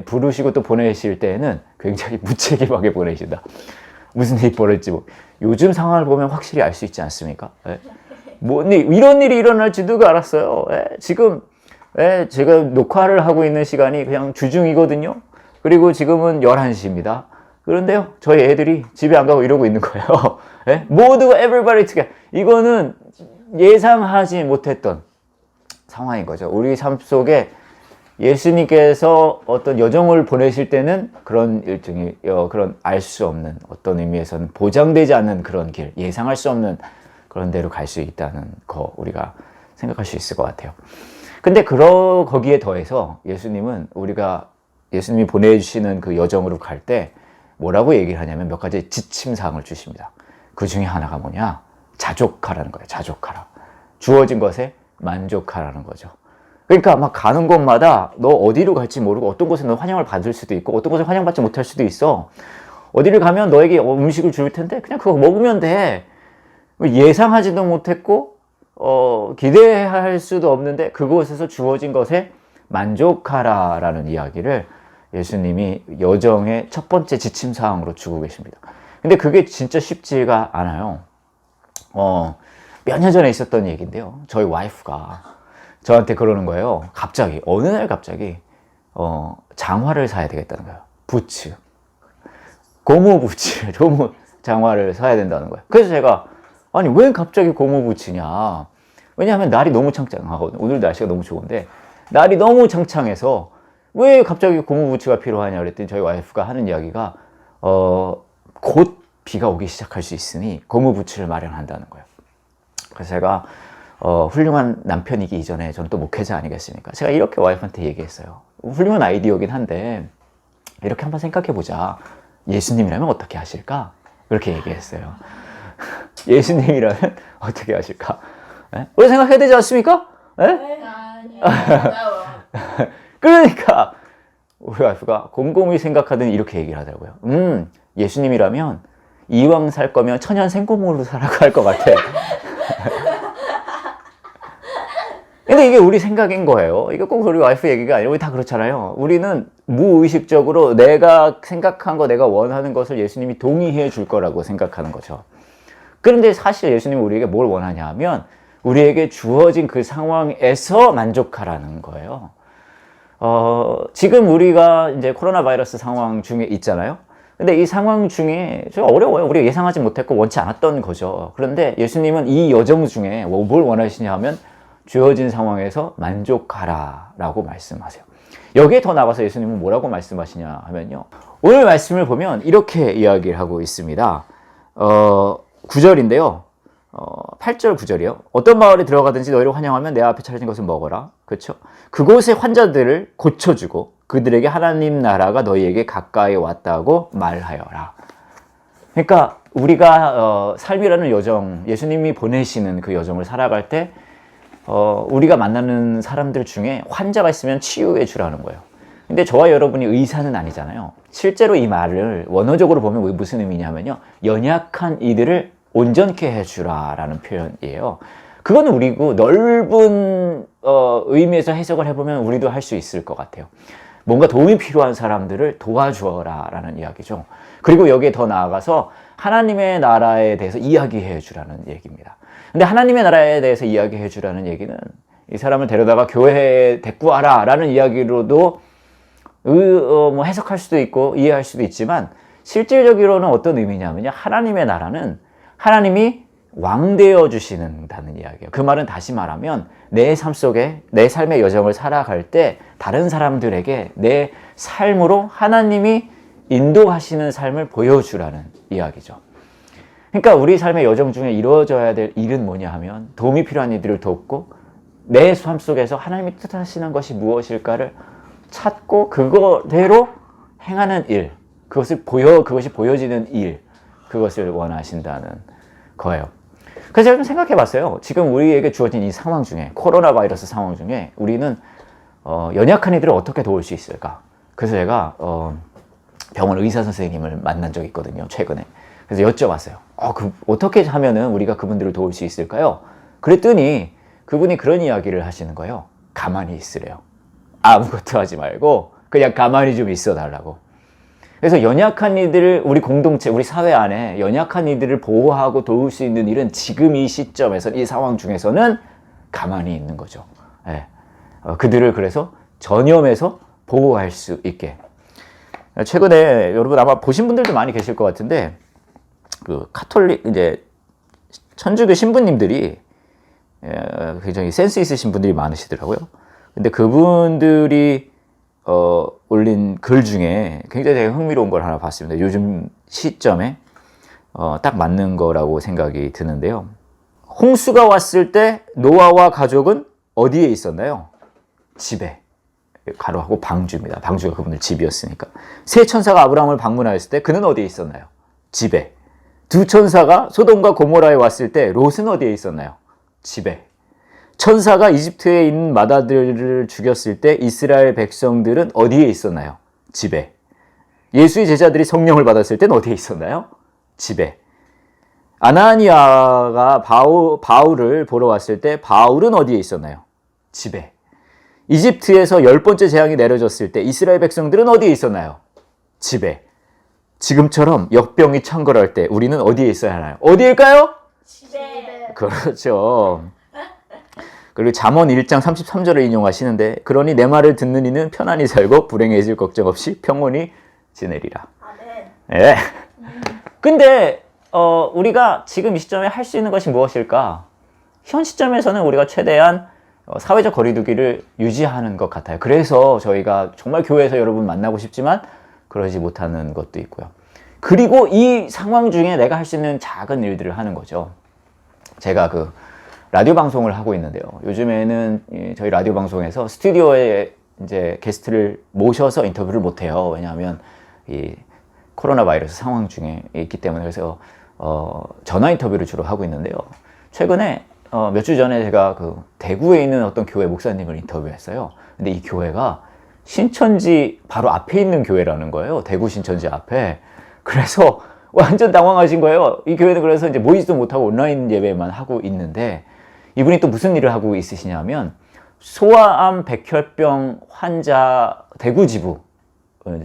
부르시고 또 보내실 때에는 굉장히 무책임하게 보내신다. 무슨 일이 벌어질지 요즘 상황을 보면 확실히 알 수 있지 않습니까? 이런 일이 일어날지 누가 알았어요. 지금 제가 녹화를 하고 있는 시간이 그냥 주중이거든요. 그리고 지금은 11시입니다. 그런데요, 저희 애들이 집에 안 가고 이러고 있는 거예요. 모두가 everybody together. 이거는 예상하지 못했던 상황인 거죠. 우리 삶 속에 예수님께서 어떤 여정을 보내실 때는 그런 일정이, 그런 알 수 없는, 어떤 의미에서는 보장되지 않는 그런 길, 예상할 수 없는 그런 데로 갈 수 있다는 거 우리가 생각할 수 있을 것 같아요. 근데 거기에 더해서 예수님이 보내주시는 그 여정으로 갈 때 뭐라고 얘기를 하냐면 몇 가지 지침사항을 주십니다. 그 중에 하나가 뭐냐? 자족하라는 거예요. 자족하라. 주어진 것에 만족하라는 거죠. 그러니까 막 가는 곳마다 너 어디로 갈지 모르고, 어떤 곳에 너 환영을 받을 수도 있고 어떤 곳에 환영받지 못할 수도 있어. 어디를 가면 너에게 음식을 줄 텐데 그냥 그거 먹으면 돼. 예상하지도 못했고 기대할 수도 없는데 그곳에서 주어진 것에 만족하라라는 이야기를 예수님이 여정의 첫 번째 지침사항으로 주고 계십니다. 근데 그게 진짜 쉽지가 않아요. 몇 년 전에 있었던 얘기인데요, 저희 와이프가 저한테 그러는 거예요. 어느 날 갑자기 장화를 사야 되겠다는 거예요. 부츠, 고무 부츠, 고무 장화를 사야 된다는 거예요. 그래서 제가 아니 왜 갑자기 고무 부츠냐? 왜냐하면 날이 너무 창창하고 오늘 날씨가 너무 좋은데 날이 너무 창창해서 왜 갑자기 고무 부츠가 필요하냐 그랬더니 저희 와이프가 하는 이야기가 곧 비가 오기 시작할 수 있으니 고무부츠를 마련한다는 거예요. 그래서 제가 훌륭한 남편이기 이전에 저는 또 목회자 아니겠습니까? 제가 이렇게 와이프한테 얘기했어요. 훌륭한 아이디어긴 한데 이렇게 한번 생각해보자. 예수님이라면 어떻게 하실까? 그렇게 얘기했어요. 예수님이라면 어떻게 하실까? 네? 우리 생각해야 되지 않습니까? 네? 그러니까 우리 와이프가 곰곰이 생각하더니 이렇게 얘기를 하더라고요. 예수님이라면 이왕 살 거면 천연 생고물로 살아가 할 것 같아. 근데 이게 우리 생각인 거예요. 이게 꼭 우리 와이프 얘기가 아니라 우리 다 그렇잖아요. 우리는 무의식적으로 내가 생각한 거, 내가 원하는 것을 예수님이 동의해 줄 거라고 생각하는 거죠. 그런데 사실 예수님은 우리에게 뭘 원하냐 하면 우리에게 주어진 그 상황에서 만족하라는 거예요. 지금 우리가 이제 코로나 바이러스 상황 중에 있잖아요. 근데 이 상황 중에 좀 어려워요. 우리가 예상하지 못했고 원치 않았던 거죠. 그런데 예수님은 이 여정 중에 뭘 원하시냐 하면 주어진 상황에서 만족하라 라고 말씀하세요. 여기에 더 나가서 예수님은 뭐라고 말씀하시냐 하면요. 오늘 말씀을 보면 이렇게 이야기를 하고 있습니다. 9절인데요. 8절 9절이요. 어떤 마을에 들어가든지 너희를 환영하면 내 앞에 차려진 것을 먹어라. 그렇죠? 그곳의 환자들을 고쳐주고 그들에게 하나님 나라가 너희에게 가까이 왔다고 말하여라. 그러니까 우리가 삶이라는 여정, 예수님이 보내시는 그 여정을 살아갈 때 우리가 만나는 사람들 중에 환자가 있으면 치유해 주라는 거예요. 근데 저와 여러분이 의사는 아니잖아요. 실제로 이 말을 원어적으로 보면 무슨 의미냐면요. 연약한 이들을 온전케 해주라라는 표현이에요. 그거는 우리고 넓은 의미에서 해석을 해보면 우리도 할 수 있을 것 같아요. 뭔가 도움이 필요한 사람들을 도와주어라 라는 이야기죠. 그리고 여기에 더 나아가서 하나님의 나라에 대해서 이야기해 주라는 얘기입니다. 근데 하나님의 나라에 대해서 이야기해 주라는 얘기는 이 사람을 데려다가 교회에 데리고 와라 라는 이야기로도 뭐 해석할 수도 있고 이해할 수도 있지만 실질적으로는 어떤 의미냐면요. 하나님의 나라는 하나님이 왕 되어 주시는다는 이야기예요. 그 말은 다시 말하면 내 삶 속에 내 삶의 여정을 살아갈 때 다른 사람들에게 내 삶으로 하나님이 인도하시는 삶을 보여주라는 이야기죠. 그러니까 우리 삶의 여정 중에 이루어져야 될 일은 뭐냐 하면 도움이 필요한 이들을 돕고 내 삶 속에서 하나님이 뜻하시는 것이 무엇일까를 찾고 그거대로 행하는 일, 그것이 보여지는 일, 그것을 원하신다는 거예요. 그래서 제가 좀 생각해 봤어요. 지금 우리에게 주어진 이 상황 중에, 코로나 바이러스 상황 중에 우리는 연약한 이들을 어떻게 도울 수 있을까? 그래서 제가 병원 의사 선생님을 만난 적이 있거든요, 최근에. 그래서 여쭤봤어요. 어떻게 하면은 우리가 그분들을 도울 수 있을까요? 그랬더니 그분이 그런 이야기를 하시는 거예요. 가만히 있으래요. 아무것도 하지 말고 그냥 가만히 좀 있어 달라고. 그래서 연약한 이들을 우리 공동체, 우리 사회 안에 연약한 이들을 보호하고 도울 수 있는 일은 지금 이 시점에서, 이 상황 중에서는 가만히 있는 거죠. 네. 그들을 그래서 전염에서 보호할 수 있게. 최근에 여러분 아마 보신 분들도 많이 계실 것 같은데, 그 카톨릭 이제 천주교 신부님들이 굉장히 센스 있으신 분들이 많으시더라고요. 근데 그분들이 올린 글 중에 굉장히 되게 흥미로운 걸 하나 봤습니다. 요즘 시점에 딱 맞는 거라고 생각이 드는데요. 홍수가 왔을 때 노아와 가족은 어디에 있었나요? 집에. 가로하고 방주입니다. 방주가 그분들 집이었으니까. 세 천사가 아브라함을 방문하였을 때 그는 어디에 있었나요? 집에. 두 천사가 소돔과 고모라에 왔을 때 롯은 어디에 있었나요? 집에. 천사가 이집트에 있는 마다들을 죽였을 때 이스라엘 백성들은 어디에 있었나요? 집에. 예수의 제자들이 성령을 받았을 때는 어디에 있었나요? 집에. 아나니아가 바울을 보러 왔을 때 바울은 어디에 있었나요? 집에. 이집트에서 10번째 재앙이 내려졌을 때 이스라엘 백성들은 어디에 있었나요? 집에. 지금처럼 역병이 창궐할 때 우리는 어디에 있어야 하나요? 어디일까요? 집에. 그렇죠. 그리고 잠언 1장 33절을 인용하시는데, 그러니 내 말을 듣는 이는 편안히 살고 불행해질 걱정 없이 평온히 지내리라. 아멘. 예. 근데 우리가 지금 이 시점에 할 수 있는 것이 무엇일까? 현 시점에서는 우리가 최대한 사회적 거리두기를 유지하는 것 같아요. 그래서 저희가 정말 교회에서 여러분 만나고 싶지만 그러지 못하는 것도 있고요. 그리고 이 상황 중에 내가 할 수 있는 작은 일들을 하는 거죠. 제가 그 라디오 방송을 하고 있는데요. 요즘에는 저희 라디오 방송에서 스튜디오에 이제 게스트를 모셔서 인터뷰를 못 해요. 왜냐하면 이 코로나 바이러스 상황 중에 있기 때문에. 그래서 전화 인터뷰를 주로 하고 있는데요. 최근에 몇 주 전에 제가 그 대구에 있는 어떤 교회 목사님을 인터뷰했어요. 근데 이 교회가 신천지 바로 앞에 있는 교회라는 거예요. 대구 신천지 앞에. 그래서 완전 당황하신 거예요. 이 교회는 그래서 이제 모이지도 못하고 온라인 예배만 하고 있는데, 이분이 또 무슨 일을 하고 있으시냐면 소아암 백혈병 환자 대구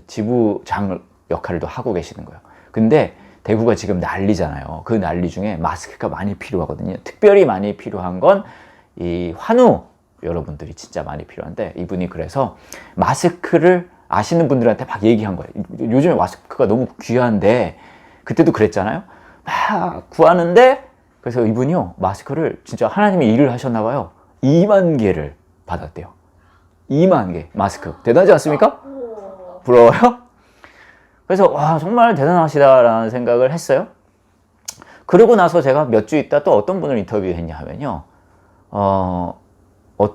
지부장 역할을 또 하고 계시는 거예요. 근데 대구가 지금 난리잖아요. 그 난리 중에 마스크가 많이 필요하거든요. 특별히 많이 필요한 건 이 환우 여러분들이 진짜 많이 필요한데, 이분이 그래서 마스크를 아시는 분들한테 막 얘기한 거예요. 요즘에 마스크가 너무 귀한데, 그때도 그랬잖아요. 막 구하는데, 그래서 이분이요, 마스크를 진짜 하나님이 일을 하셨나 봐요. 2만 개를 받았대요. 2만 개 마스크. 대단하지 않습니까? 부러워요? 그래서 와, 정말 대단하시다라는 생각을 했어요. 그러고 나서 제가 몇 주 있다 또 어떤 분을 인터뷰했냐 하면요,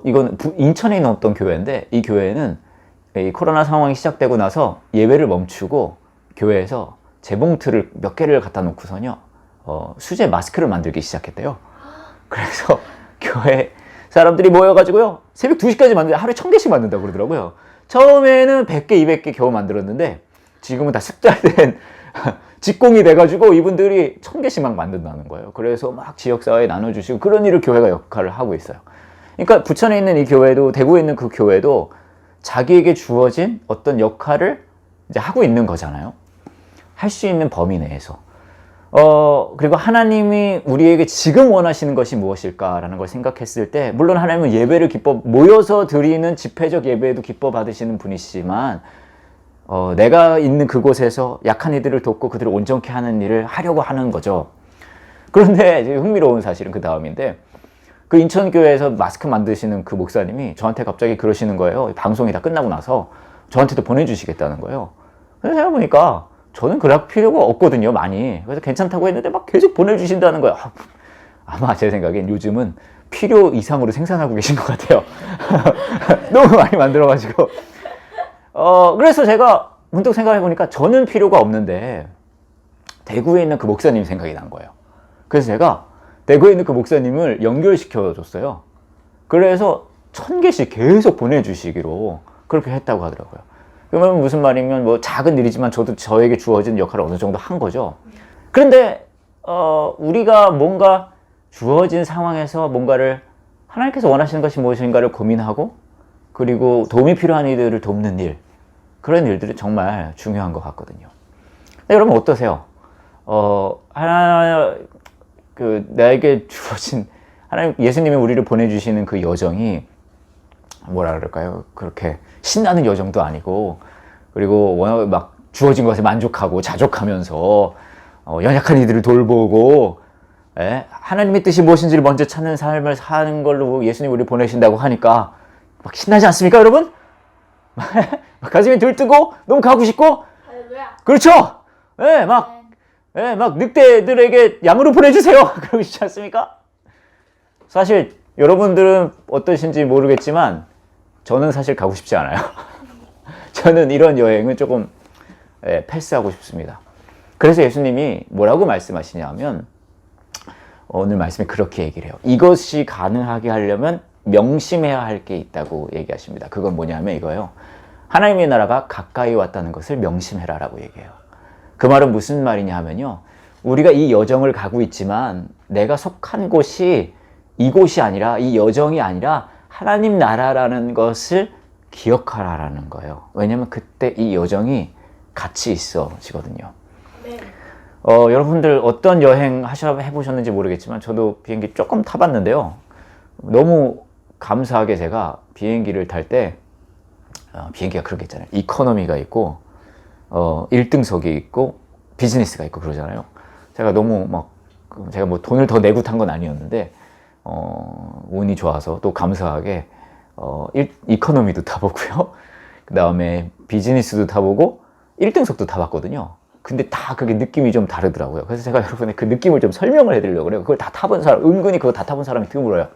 이건 인천에 있는 어떤 교회인데, 이 교회는 이 코로나 상황이 시작되고 나서 예배를 멈추고 교회에서 재봉틀을 몇 개를 갖다 놓고서요, 수제 마스크를 만들기 시작했대요. 그래서 교회 사람들이 모여가지고요, 새벽 2시까지 하루에 1000개씩 만든다고 그러더라고요. 처음에는 100개, 200개 겨우 만들었는데, 지금은 다 습달된 직공이 돼가지고 이분들이 1000개씩 막 만든다는 거예요. 그래서 막 지역사회에 나눠주시고, 그런 일을 교회가 역할을 하고 있어요. 그러니까 부천에 있는 이 교회도, 대구에 있는 그 교회도 자기에게 주어진 어떤 역할을 이제 하고 있는 거잖아요. 할 수 있는 범위 내에서. 그리고 하나님이 우리에게 지금 원하시는 것이 무엇일까라는 걸 생각했을 때, 물론 하나님은 예배를 모여서 드리는 집회적 예배에도 기뻐 받으시는 분이시지만, 내가 있는 그곳에서 약한 이들을 돕고 그들을 온전케 하는 일을 하려고 하는 거죠. 그런데 흥미로운 사실은 그 다음인데, 그 인천교회에서 마스크 만드시는 그 목사님이 저한테 갑자기 그러시는 거예요. 방송이 다 끝나고 나서 저한테도 보내주시겠다는 거예요. 그래서 제가 보니까 저는 그럴 필요가 없거든요, 많이. 그래서 괜찮다고 했는데 막 계속 보내주신다는 거예요. 아마 제 생각엔 요즘은 필요 이상으로 생산하고 계신 것 같아요. 너무 많이 만들어가지고. 그래서 제가 문득 생각해보니까 저는 필요가 없는데 대구에 있는 그 목사님 생각이 난 거예요. 그래서 제가 대구에 있는 그 목사님을 연결시켜 줬어요. 그래서 1000개씩 계속 보내주시기로 그렇게 했다고 하더라고요. 그러면 무슨 말이면 뭐 작은 일이지만 저도 저에게 주어진 역할을 어느 정도 한 거죠. 그런데 우리가 뭔가 주어진 상황에서 뭔가를 하나님께서 원하시는 것이 무엇인가를 고민하고, 그리고 도움이 필요한 이들을 돕는 일, 그런 일들이 정말 중요한 것 같거든요. 여러분 어떠세요? 나에게 주어진 하나님, 예수님이 우리를 보내주시는 그 여정이 뭐라 그럴까요? 그렇게 신나는 여정도 아니고, 그리고 워낙 막 주어진 것에 만족하고 자족하면서 연약한 이들을 돌보고, 하나님의 뜻이 무엇인지를 먼저 찾는 삶을 사는 걸로 예수님이 우리를 보내신다고 하니까 막 신나지 않습니까, 여러분? 가슴이 들뜨고 너무 가고 싶고. 할렐루야. 그렇죠? 막 늑대들에게 양으로 보내주세요. 그러고 싶지 않습니까? 사실 여러분들은 어떠신지 모르겠지만 저는 사실 가고 싶지 않아요. 저는 이런 여행은 조금 패스하고 싶습니다. 그래서 예수님이 뭐라고 말씀하시냐면, 오늘 말씀에 그렇게 얘기를 해요. 이것이 가능하게 하려면 명심해야 할 게 있다고 얘기하십니다. 그건 뭐냐면 이거예요. 하나님의 나라가 가까이 왔다는 것을 명심해라라고 얘기해요. 그 말은 무슨 말이냐 하면요, 우리가 이 여정을 가고 있지만 내가 속한 곳이 이곳이 아니라, 이 여정이 아니라 하나님 나라라는 것을 기억하라라는 거예요. 왜냐면 그때 이 여정이 같이 있어지거든요. 네. 여러분들 어떤 여행 해보셨는지 모르겠지만 저도 비행기 조금 타봤는데요. 너무 감사하게 제가 비행기를 탈 때, 비행기가 그런 게 있잖아요. 이코노미가 있고 1등석이 있고 비즈니스가 있고 그러잖아요. 제가 너무 제가 뭐 돈을 더 내고 탄 건 아니었는데 운이 좋아서 또 감사하게 이코노미도 타보고요. 그 다음에 비즈니스도 타보고 1등석도 타봤거든요. 근데 다 그게 느낌이 좀 다르더라고요. 그래서 제가 여러분의 그 느낌을 좀 설명을 해드리려고 그래요. 그걸 다 타본 사람, 은근히 그거 다 타본 사람이 드물어요.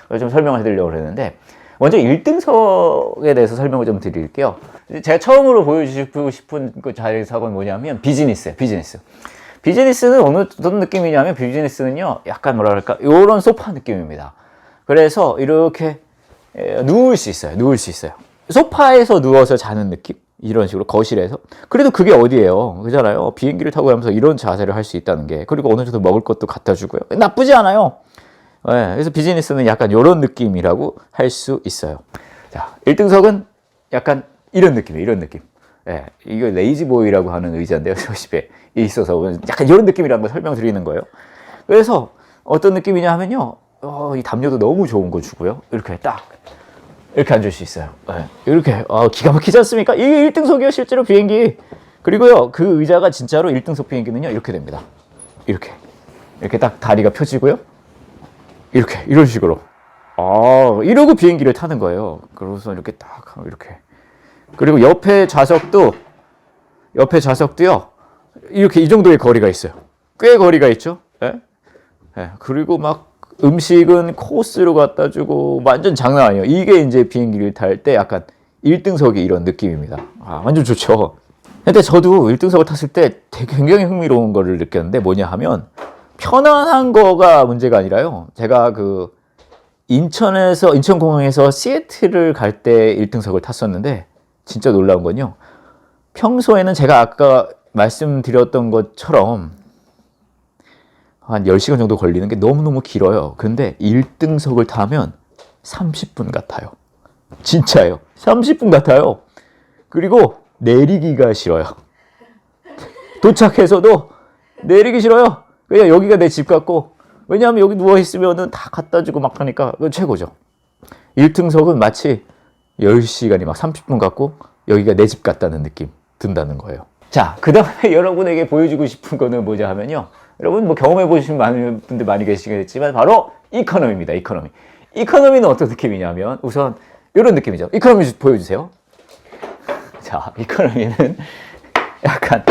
그래서 좀 설명을 해드리려고 그랬는데, 먼저 1등석에 대해서 설명을 좀 드릴게요. 제가 처음으로 보여주고 싶은 그 자리석은 뭐냐면 비즈니스예요. 비즈니스는 어떤 느낌이냐면, 비즈니스는요 약간 뭐랄까 요런 소파 느낌입니다. 그래서 이렇게 누울 수 있어요. 소파에서 누워서 자는 느낌? 이런 식으로 거실에서. 그래도 그게 어디예요? 그잖아요. 비행기를 타고 가면서 이런 자세를 할 수 있다는 게. 그리고 어느 정도 먹을 것도 갖다 주고요. 나쁘지 않아요. 네, 그래서 비즈니스는 약간 이런 느낌이라고 할 수 있어요. 자, 1등석은 약간 이런 느낌이에요. 이런 느낌. 네, 이거 레이지보이라고 하는 의자인데요. 집에 있어서 약간 이런 느낌이라는 걸 설명드리는 거예요. 그래서 어떤 느낌이냐 하면요. 이 담요도 너무 좋은 거 주고요. 이렇게 딱 이렇게 앉을 수 있어요. 네, 이렇게 기가 막히지 않습니까? 이게 1등석이에요. 실제로 비행기. 그리고요. 그 의자가 진짜로 1등석 비행기는요. 이렇게 됩니다. 이렇게 딱 다리가 펴지고요. 이렇게 이런 식으로 이러고 비행기를 타는 거예요. 그래서 이렇게 딱 이렇게. 그리고 옆에 좌석도요 이렇게 이 정도의 거리가 있어요. 꽤 거리가 있죠. 예? 예. 그리고 막 음식은 코스로 갖다 주고 완전 장난 아니에요. 이게 이제 비행기를 탈 때 약간 1등석이 이런 느낌입니다. 완전 좋죠. 근데 저도 1등석을 탔을 때 되게 굉장히 흥미로운 거를 느꼈는데 뭐냐 하면 편안한 거가 문제가 아니라요. 제가 그 인천공항에서 시애틀을 갈 때 1등석을 탔었는데 진짜 놀라운 건요. 평소에는 제가 아까 말씀드렸던 것처럼 한 10시간 정도 걸리는 게 너무너무 길어요. 근데 1등석을 타면 30분 같아요. 진짜예요. 30분 같아요. 그리고 내리기가 싫어요. 도착해서도 내리기 싫어요. 그냥 여기가 내 집 같고, 왜냐하면 여기 누워있으면 다 갖다 주고 막 하니까 그건 최고죠. 1등석은 마치 10시간이 막 30분 같고 여기가 내 집 같다는 느낌 든다는 거예요. 자, 그 다음에 여러분에게 보여주고 싶은 거는 뭐냐 하면요. 여러분 뭐 경험해 보신 많은 분들 많이 계시겠지만 바로 이코노미입니다. 이코노미는 어떤 느낌이냐면 우선 이런 느낌이죠. 이코노미 보여주세요. 자, 이코노미는 약간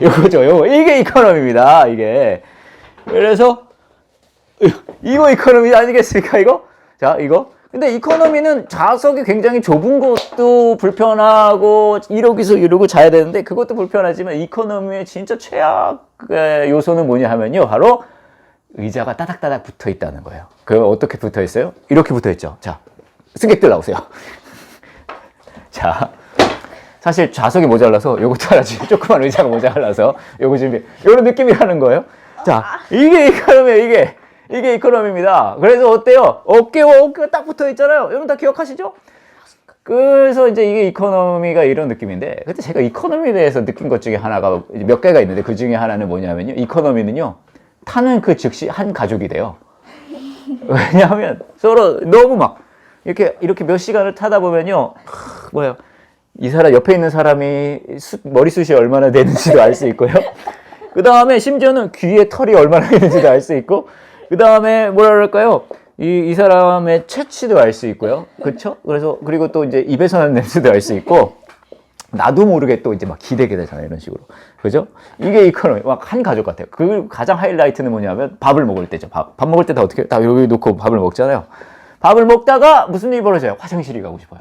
요거죠. 이게 이코노미입니다. 이게. 그래서 이거 이코노미 아니겠습니까? 이거? 자, 이거. 근데 이코노미는 좌석이 굉장히 좁은 것도 불편하고 이러고 자야 되는데 그것도 불편하지만 이코노미의 진짜 최악의 요소는 뭐냐 하면요. 바로 의자가 따닥따닥 붙어 있다는 거예요. 그 어떻게 붙어 있어요? 이렇게 붙어 있죠. 자, 승객들 나오세요. 자, 사실 좌석이 모자라서 요것도 하나 조그만 의자가 모자라서 요거 준비 요런 느낌이라는 거예요. 자, 이게 이코노미예요. 이게 이코노미입니다. 그래서 어때요? 어깨와 어깨가 딱 붙어 있잖아요. 여러분 다 기억하시죠? 그래서 이제 이게 이코노미가 이런 느낌인데, 근데 제가 이코노미에 대해서 느낀 것 중에 하나가 몇 개가 있는데 그 중에 하나는 뭐냐면요. 이코노미는요, 타는 그 즉시 한 가족이 돼요. 왜냐하면 서로 너무 막 이렇게 몇 시간을 타다 보면요, 이 사람 옆에 있는 사람이 머리숱이 얼마나 되는지도 알 수 있고요. 그 다음에 심지어는 귀에 털이 얼마나 있는지도 알 수 있고, 그 다음에 뭐라 그럴까요? 이 사람의 체취도 알 수 있고요. 그쵸? 그리고 또 이제 입에서 나는 냄새도 알 수 있고, 나도 모르게 또 이제 막 기대게 되잖아요. 이런 식으로. 그죠? 이게 이코노미. 막 한 가족 같아요. 그 가장 하이라이트는 뭐냐면 밥을 먹을 때죠. 밥 먹을 때 다 어떻게, 다 여기 놓고 밥을 먹잖아요. 밥을 먹다가 무슨 일이 벌어져요? 화장실이 가고 싶어요.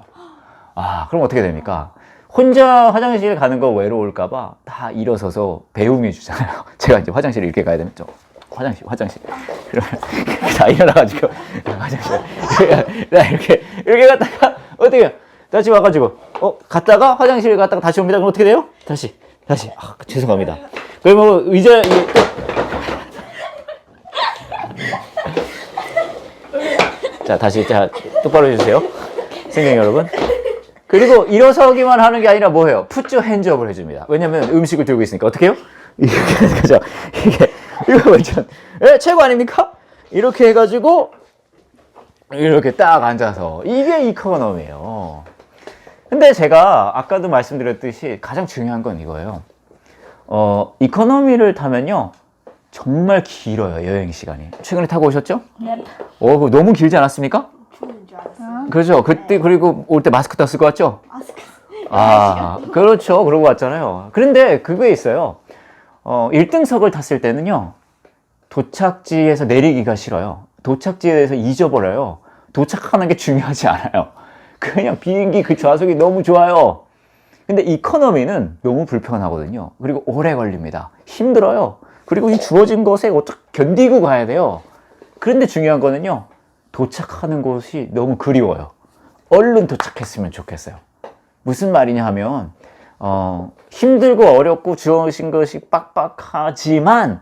그럼 어떻게 됩니까? 혼자 화장실 가는 거 외로울까봐 다 일어서서 배웅해 주잖아요. 제가 이제 화장실을 이렇게 가야 되면 좀 화장실. 그러면 다 일어나가지고 화장실. 이렇게 갔다가 어떻게 해요? 다시 와가지고 갔다가 화장실 갔다가 다시 옵니다. 그럼 어떻게 돼요? 다시. 죄송합니다. 그러면 의자 자, 다시 똑바로 해주세요. 승객 여러분. 그리고 일어서기만 하는 게 아니라 뭐예요? 푸쭈 핸즈업을 해줍니다. 왜냐면 음식을 들고 있으니까. 어떻게 해요? 이렇게 하는 거죠. 이거 완전 최고 아닙니까? 이렇게 해가지고 이렇게 딱 앉아서 이게 이코노미예요. 근데 제가 아까도 말씀드렸듯이 가장 중요한 건 이거예요. 이코노미를 타면요 정말 길어요. 여행 시간이. 최근에 타고 오셨죠? 네. 그거 너무 길지 않았습니까? 추운 줄 알았어요. 그렇죠. 그때 그리고 올 때 마스크 다 쓸 것 같죠? 마스크. 아, 그렇죠. 그러고 왔잖아요. 그런데 그게 있어요. 1등석을 탔을 때는요, 도착지에서 내리기가 싫어요. 도착지에 대해서 잊어버려요. 도착하는 게 중요하지 않아요. 그냥 비행기 그 좌석이 너무 좋아요. 근데 이코노미는 너무 불편하거든요. 그리고 오래 걸립니다. 힘들어요. 그리고 이 주어진 것에 어떻게 견디고 가야 돼요. 그런데 중요한 거는요, 도착하는 곳이 너무 그리워요. 얼른 도착했으면 좋겠어요. 무슨 말이냐 하면 힘들고 어렵고 주어진 것이 빡빡하지만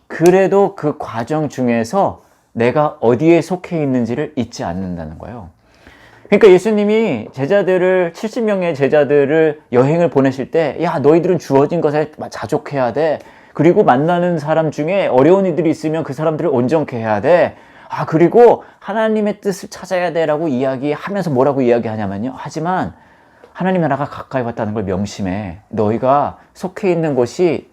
그래도 그 과정 중에서 내가 어디에 속해 있는지를 잊지 않는다는 거예요. 그러니까 예수님이 70명의 제자들을 여행을 보내실 때, 야, 너희들은 주어진 것에 자족해야 돼. 그리고 만나는 사람 중에 어려운 이들이 있으면 그 사람들을 온전케 해야 돼. 아, 그리고 하나님의 뜻을 찾아야 돼라고 이야기하면서 뭐라고 이야기하냐면요. 하지만 하나님의 나라가 가까이 왔다는 걸 명심해. 너희가 속해 있는 곳이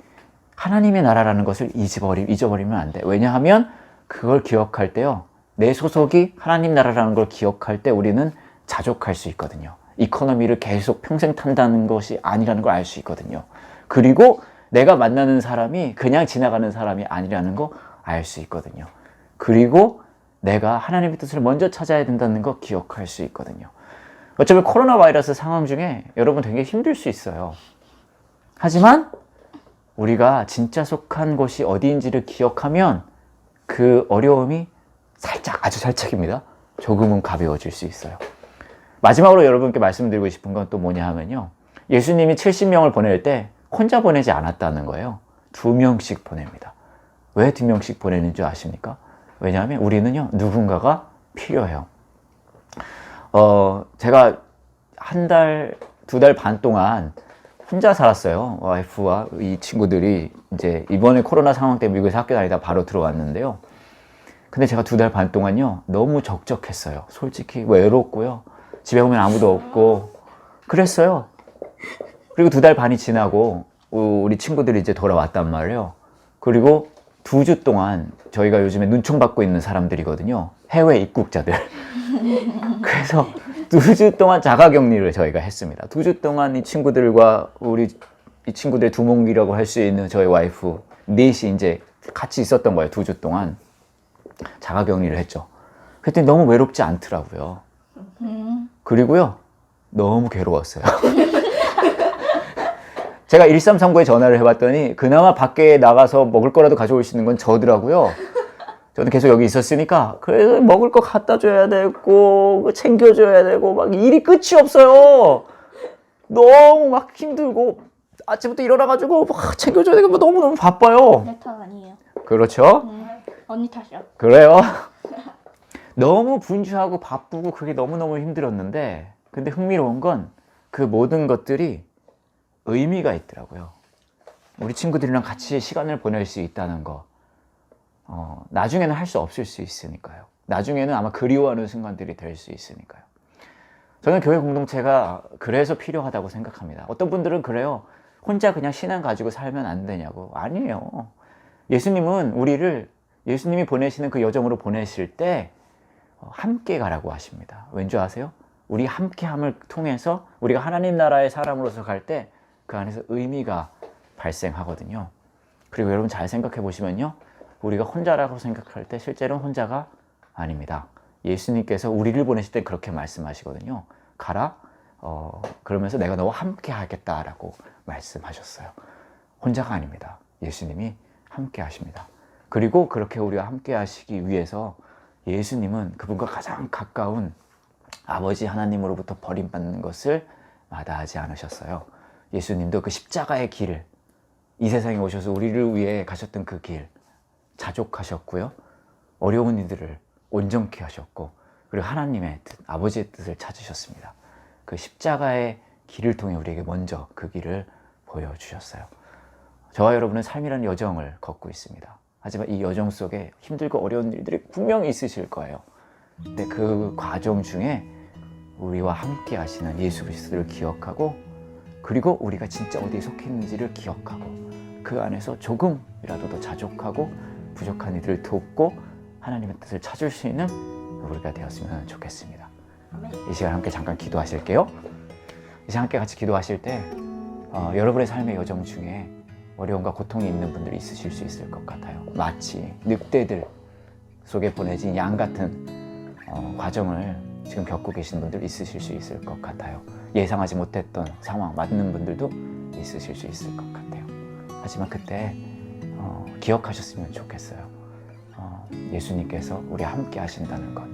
하나님의 나라라는 것을 잊어버리면 안 돼. 왜냐하면 그걸 기억할 때요, 내 소속이 하나님 나라라는 걸 기억할 때 우리는 자족할 수 있거든요. 이코노미를 계속 평생 탄다는 것이 아니라는 걸 알 수 있거든요. 그리고 내가 만나는 사람이 그냥 지나가는 사람이 아니라는 거 알 수 있거든요. 그리고 내가 하나님의 뜻을 먼저 찾아야 된다는 거 기억할 수 있거든요. 어쩌면 코로나 바이러스 상황 중에 여러분 되게 힘들 수 있어요. 하지만 우리가 진짜 속한 곳이 어디인지를 기억하면 그 어려움이 살짝, 아주 살짝입니다, 조금은 가벼워질 수 있어요. 마지막으로 여러분께 말씀드리고 싶은 건 또 뭐냐 하면요, 예수님이 70명을 보낼 때 혼자 보내지 않았다는 거예요. 2명씩 보냅니다. 왜 2명씩 보내는 줄 아십니까? 왜냐하면 우리는요, 누군가가 필요해요. 제가 1달, 2달 반 동안 혼자 살았어요. 와이프와 이 친구들이 이제 이번에 코로나 상황 때문에 미국에서 학교 다니다 바로 들어왔는데요. 근데 제가 2달 반 동안요, 너무 적적했어요. 솔직히 외롭고요. 집에 오면 아무도 없고 그랬어요. 그리고 2달 반이 지나고 우리 친구들이 이제 돌아왔단 말이에요. 그리고 2주 동안 저희가 요즘에 눈총받고 있는 사람들이거든요. 해외 입국자들. 그래서 2주 동안 자가격리를 저희가 했습니다. 2주 동안 이 친구들과 이 친구들의 두목이라고 할 수 있는 저희 와이프 넷이 이제 같이 있었던 거예요. 2주 동안 자가격리를 했죠. 그랬더니 너무 외롭지 않더라고요. 그리고요, 너무 괴로웠어요. 제가 1339에 전화를 해봤더니 그나마 밖에 나가서 먹을 거라도 가져올 수 있는 건 저더라고요. 저는 계속 여기 있었으니까. 그래서 먹을 거 갖다 줘야 되고 챙겨줘야 되고 막 일이 끝이 없어요. 너무 막 힘들고 아침부터 일어나가지고 막 챙겨줘야 되고 너무너무 바빠요. 내 탓 아니에요. 그렇죠? 언니 탓이야. 그래요. 너무 분주하고 바쁘고 그게 너무너무 힘들었는데, 근데 흥미로운 건 그 모든 것들이 의미가 있더라고요. 우리 친구들이랑 같이 시간을 보낼 수 있다는 거, 나중에는 할 수 없을 수 있으니까요. 나중에는 아마 그리워하는 순간들이 될 수 있으니까요. 저는 교회 공동체가 그래서 필요하다고 생각합니다. 어떤 분들은 그래요. 혼자 그냥 신앙 가지고 살면 안 되냐고. 아니에요. 예수님은 우리를, 예수님이 보내시는 그 여정으로 보내실 때 함께 가라고 하십니다. 왠지 아세요? 우리 함께함을 통해서 우리가 하나님 나라의 사람으로서 갈 때 그 안에서 의미가 발생하거든요. 그리고 여러분 잘 생각해 보시면요, 우리가 혼자라고 생각할 때 실제로는 혼자가 아닙니다. 예수님께서 우리를 보내실 때 그렇게 말씀하시거든요. 가라, 그러면서 내가 너와 함께 하겠다라고 말씀하셨어요. 혼자가 아닙니다. 예수님이 함께 하십니다. 그리고 그렇게 우리와 함께 하시기 위해서 예수님은 그분과 가장 가까운 아버지 하나님으로부터 버림받는 것을 마다하지 않으셨어요. 예수님도 그 십자가의 길을, 이 세상에 오셔서 우리를 위해 가셨던 그 길 자족하셨고요. 어려운 이들을 온전케 하셨고, 그리고 하나님의 뜻, 아버지의 뜻을 찾으셨습니다. 그 십자가의 길을 통해 우리에게 먼저 그 길을 보여주셨어요. 저와 여러분은 삶이라는 여정을 걷고 있습니다. 하지만 이 여정 속에 힘들고 어려운 일들이 분명히 있으실 거예요. 근데 그 과정 중에 우리와 함께 하시는 예수 그리스도를 기억하고, 그리고 우리가 진짜 어디에 속해 있는지를 기억하고, 그 안에서 조금이라도 더 자족하고 부족한 이들을 돕고 하나님의 뜻을 찾을 수 있는 우리가 되었으면 좋겠습니다. 이 시간 함께 잠깐 기도하실게요. 이제 함께 같이 기도하실 때 여러분의 삶의 여정 중에 어려움과 고통이 있는 분들이 있으실 수 있을 것 같아요. 마치 늑대들 속에 보내진 양 같은 과정을 지금 겪고 계신 분들 있으실 수 있을 것 같아요. 예상하지 못했던 상황 맞는 분들도 있으실 수 있을 것 같아요. 하지만 그때 기억하셨으면 좋겠어요. 예수님께서 우리 함께 하신다는 것,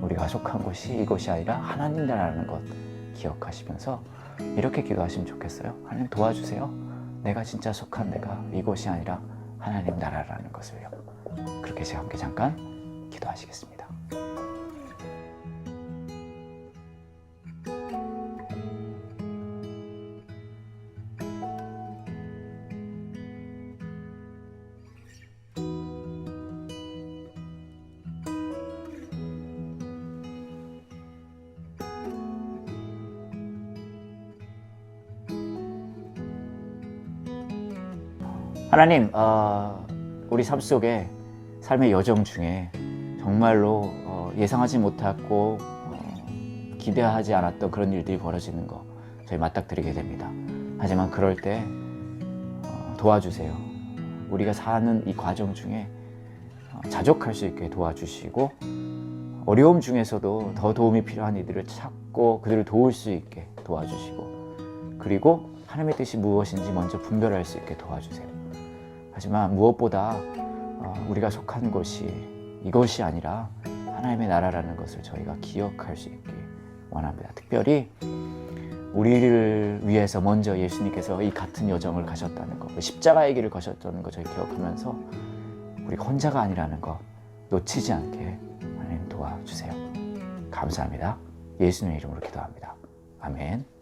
우리가 속한 곳이 이곳이 아니라 하나님 나라라는 것 기억하시면서 이렇게 기도하시면 좋겠어요. 하나님 도와주세요. 내가 진짜 속한 데가 이곳이 아니라 하나님 나라라는 것을요. 그렇게 제가 함께 잠깐 기도하시겠습니다. 하나님, 우리 삶 속에 삶의 여정 중에 정말로 예상하지 못하고 기대하지 않았던 그런 일들이 벌어지는 거 저희 맞닥뜨리게 됩니다. 하지만 그럴 때 도와주세요. 우리가 사는 이 과정 중에 자족할 수 있게 도와주시고 어려움 중에서도 더 도움이 필요한 이들을 찾고 그들을 도울 수 있게 도와주시고 그리고 하나님의 뜻이 무엇인지 먼저 분별할 수 있게 도와주세요. 하지만 무엇보다 우리가 속한 곳이 이것이 아니라 하나님의 나라라는 것을 저희가 기억할 수 있길 원합니다. 특별히 우리를 위해서 먼저 예수님께서 이 같은 여정을 가셨다는 것, 십자가의 길을 가셨다는 것 저희 기억하면서 우리가 혼자가 아니라는 것 놓치지 않게 하나님 도와주세요. 감사합니다. 예수님의 이름으로 기도합니다. 아멘.